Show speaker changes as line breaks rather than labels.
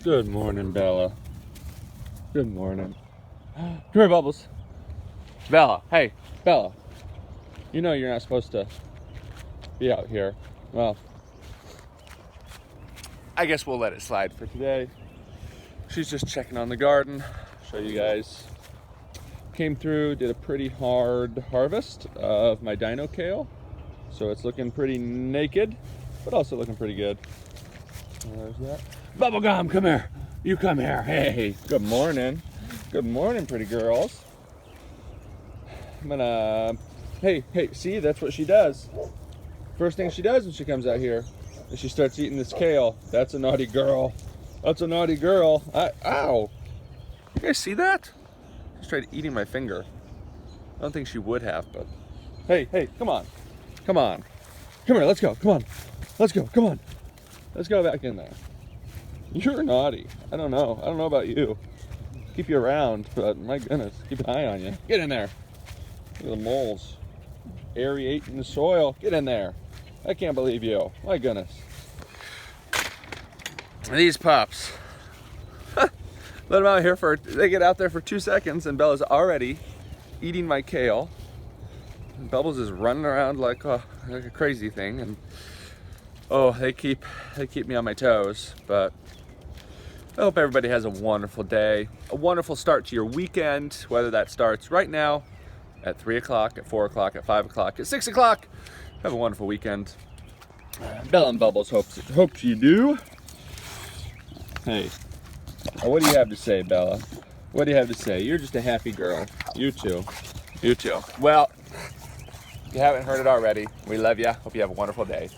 Good morning, Bella. Good morning. Come here, Bubbles. Bella, hey, Bella. You know you're not supposed to be out here. Well, I guess we'll let it slide for today. She's just checking on the garden. Show you guys. Came through, did a pretty hard harvest of my dino kale. So it's looking pretty naked, but also looking pretty good. There's that. Bubblegum, come here. You come here. Hey, good morning. Good morning, pretty girls. I'm gonna, hey, see, that's what she does. First thing she does when she comes out here is she starts eating this kale. That's a naughty girl. That's a naughty girl. Ow. You guys see that? She tried eating my finger. I don't think she would have, but hey, come on. Come on. Come here, let's go. Come on. Let's go. Come on. Let's go back in there. You're naughty. I don't know about you. Keep you around, but my goodness, keep an eye on you. Get in there. Look at the moles. Aerating the soil. Get in there. I can't believe you. My goodness. These pups. Let them out here they get out there for 2 seconds and Bella's already eating my kale. And Bubbles is running around like a crazy thing, and oh, they keep me on my toes. But I hope everybody has a wonderful day, a wonderful start to your weekend, whether that starts right now at 3 o'clock, at 4 o'clock, at 5 o'clock, at 6 o'clock. Have a wonderful weekend. Bella and Bubbles hopes you do. Hey, what do you have to say, Bella? What do you have to say? You're just a happy girl. You too. You too. Well, if you haven't heard it already, we love you. Hope you have a wonderful day.